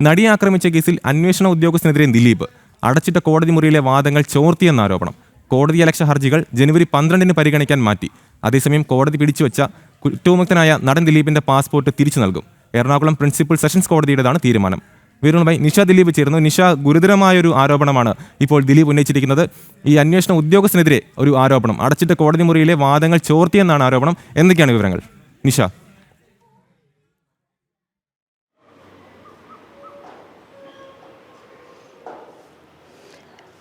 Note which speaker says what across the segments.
Speaker 1: നടിയെ ആക്രമിച്ച കേസിൽ അന്വേഷണ ഉദ്യോഗസ്ഥനെതിരെ ദിലീപ് അടച്ചിട്ട കോടതി മുറിയിലെ വാദങ്ങൾ ചോർത്തിയെന്ന ആരോപണം. കോടതിയലക്ഷ്യ ഹർജികൾ ജനുവരി 12 പരിഗണിക്കാൻ മാറ്റി. അതേസമയം കോടതി പിടിച്ചുവെച്ച കുറ്റവിമുക്തനായ നടൻ ദിലീപിന്റെ പാസ്പോർട്ട് തിരിച്ചു നൽകും. എറണാകുളം പ്രിൻസിപ്പൽ സെഷൻസ് കോടതിയുടേതാണ് തീരുമാനം. വിവരങ്ങളുമായി നിഷ ദിലീപ് ചേരുന്നു. നിഷ, ഗുരുതരമായൊരു ആരോപണമാണ് ഇപ്പോൾ ദിലീപ് ഉന്നയിച്ചിരിക്കുന്നത്. ഈ അന്വേഷണ ഉദ്യോഗസ്ഥനെതിരെ ഒരു ആരോപണം, അടച്ചിട്ട കോടതി മുറിയിലെ വാദങ്ങൾ ചോർത്തിയെന്നാണ് ആരോപണം. എന്തൊക്കെയാണ് വിവരങ്ങൾ നിഷ?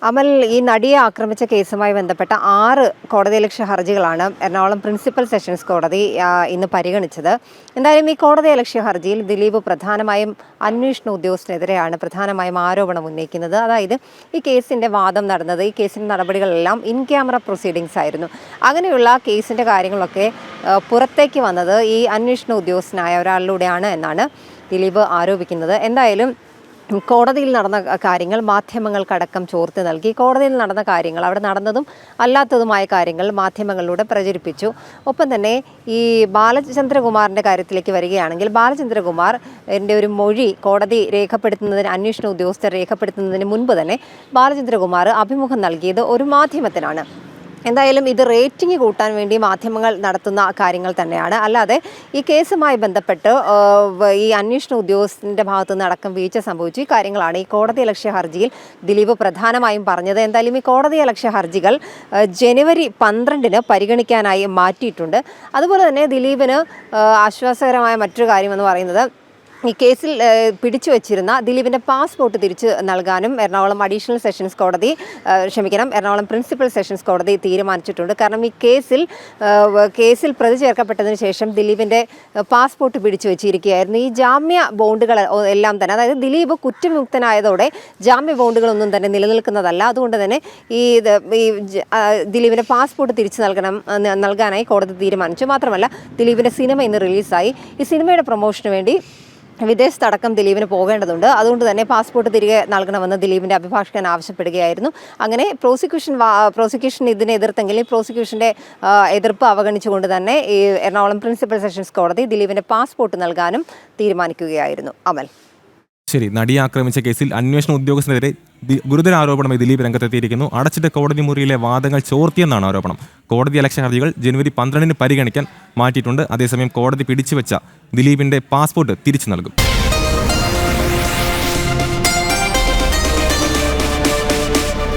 Speaker 2: അമൽ, ഈ നടിയെ ആക്രമിച്ച കേസുമായി ബന്ധപ്പെട്ട 6 കോടതിയലക്ഷ്യ ഹർജികളാണ് എറണാകുളം പ്രിൻസിപ്പൽ സെഷൻസ് കോടതി ഇന്ന് പരിഗണിച്ചത്. എന്തായാലും ഈ കോടതിയലക്ഷ്യ ഹർജിയിൽ ദിലീപ് പ്രധാനമായും അന്വേഷണ ഉദ്യോഗസ്ഥനെതിരെയാണ് പ്രധാനമായും ആരോപണം ഉന്നയിക്കുന്നത്. അതായത് ഈ കേസിൻ്റെ വാദം നടന്നത്, ഈ കേസിൻ്റെ നടപടികളെല്ലാം ഇൻ ക്യാമറ പ്രൊസീഡിങ്സ് ആയിരുന്നു. അങ്ങനെയുള്ള കേസിൻ്റെ കാര്യങ്ങളൊക്കെ പുറത്തേക്ക് വന്നത് ഈ അന്വേഷണ ഉദ്യോഗസ്ഥനായ ഒരാളിലൂടെയാണ് എന്നാണ് ദിലീപ് ആരോപിക്കുന്നത്. എന്തായാലും കോടതിയിൽ നടന്ന കാര്യങ്ങൾ മാധ്യമങ്ങൾക്കടക്കം ചോർത്തി നൽകി. കോടതിയിൽ നടന്ന കാര്യങ്ങൾ, അവിടെ നടന്നതും അല്ലാത്തതുമായ കാര്യങ്ങൾ മാധ്യമങ്ങളിലൂടെ പ്രചരിപ്പിച്ചു. ഒപ്പം തന്നെ ഈ ബാലചന്ദ്രകുമാറിൻ്റെ കാര്യത്തിലേക്ക് വരികയാണെങ്കിൽ, ബാലചന്ദ്രകുമാർ എൻ്റെ ഒരു മൊഴി കോടതി രേഖപ്പെടുത്തുന്നതിന്, അന്വേഷണ ഉദ്യോഗസ്ഥർ രേഖപ്പെടുത്തുന്നതിന് മുൻപ് തന്നെ ബാലചന്ദ്രകുമാർ അഭിമുഖം നൽകിയത് ഒരു മാധ്യമത്തിനാണ്. എന്തായാലും ഇത് റേറ്റിംഗ് കൂട്ടാൻ വേണ്ടി മാധ്യമങ്ങൾ നടത്തുന്ന കാര്യങ്ങൾ തന്നെയാണ്. അല്ലാതെ ഈ കേസുമായി ബന്ധപ്പെട്ട് ഈ അന്വേഷണ ഉദ്യോഗസ്ഥൻ്റെ ഭാഗത്തു നിന്ന് അടക്കം വീഴ്ച സംഭവിച്ചു. ഈ കാര്യങ്ങളാണ് ഈ കോടതിയലക്ഷ്യ ഹർജിയിൽ ദിലീപ് പ്രധാനമായും പറഞ്ഞത്. എന്തായാലും ഈ കോടതിയലക്ഷ്യ ഹർജികൾ ജനുവരി 12 പരിഗണിക്കാനായി മാറ്റിയിട്ടുണ്ട്. അതുപോലെ തന്നെ ദിലീപിന് ആശ്വാസകരമായ മറ്റൊരു കാര്യമെന്ന് പറയുന്നത്, ഈ കേസിൽ പിടിച്ചു വച്ചിരുന്ന ദിലീപിൻ്റെ പാസ്പോർട്ട് തിരിച്ച് നൽകാനും എറണാകുളം അഡീഷണൽ സെഷൻസ് കോടതി എറണാകുളം പ്രിൻസിപ്പൽ സെഷൻസ് കോടതി തീരുമാനിച്ചിട്ടുണ്ട്. കാരണം ഈ കേസിൽ പ്രതി ചേർക്കപ്പെട്ടതിന് ശേഷം ദിലീപിൻ്റെ പാസ്പോർട്ട് പിടിച്ചു വെച്ചിരിക്കുകയായിരുന്നു. ഈ ജാമ്യ ബോണ്ടുകൾ എല്ലാം തന്നെ, അതായത് ദിലീപ് കുറ്റവിമുക്തനായതോടെ ജാമ്യ ബോണ്ടുകളൊന്നും തന്നെ നിലനിൽക്കുന്നതല്ല. അതുകൊണ്ട് തന്നെ ഈ ദിലീപിൻ്റെ പാസ്പോർട്ട് തിരിച്ചു നൽകാനായി കോടതി തീരുമാനിച്ചു. മാത്രമല്ല, ദിലീപിൻ്റെ സിനിമ ഇന്ന് റിലീസായി. ഈ സിനിമയുടെ പ്രൊമോഷന് വേണ്ടി വിദേശത്തടക്കം ദിലീപിന് പോകേണ്ടതുണ്ട്. അതുകൊണ്ട് തന്നെ പാസ്പോർട്ട് തിരികെ നൽകണമെന്ന് ദിലീപിൻ്റെ അഭിഭാഷകൻ ആവശ്യപ്പെടുകയായിരുന്നു. അങ്ങനെ പ്രോസിക്യൂഷൻ ഇതിനെ എതിർത്തെങ്കിലും പ്രോസിക്യൂഷൻ്റെ എതിർപ്പ് അവഗണിച്ചുകൊണ്ട് തന്നെ ഈ എറണാകുളം പ്രിൻസിപ്പൽ സെഷൻസ് കോടതി ദിലീപിൻ്റെ പാസ്പോർട്ട് നൽകാനും തീരുമാനിക്കുകയായിരുന്നു. അമൽ,
Speaker 1: ശരി, നടിയെ ആക്രമിച്ച കേസിൽ അന്വേഷണ ഉദ്യോഗസ്ഥനെതിരെ ഗുരുതര ആരോപണമായി ദിലീപ് രംഗത്തെത്തിയിരിക്കുന്നു. അടച്ചിട്ട കോടതി മുറിയിലെ വാദങ്ങൾ ചോർത്തിയെന്നാണ് ആരോപണം. കോടതിയലക്ഷ്യ ഹർജികൾ ജനുവരി 12 പരിഗണിക്കാൻ മാറ്റിയിട്ടുണ്ട്. അതേസമയം കോടതി പിടിച്ചുവെച്ച ദിലീപിന്റെ പാസ്പോർട്ട് തിരിച്ചു നൽകും.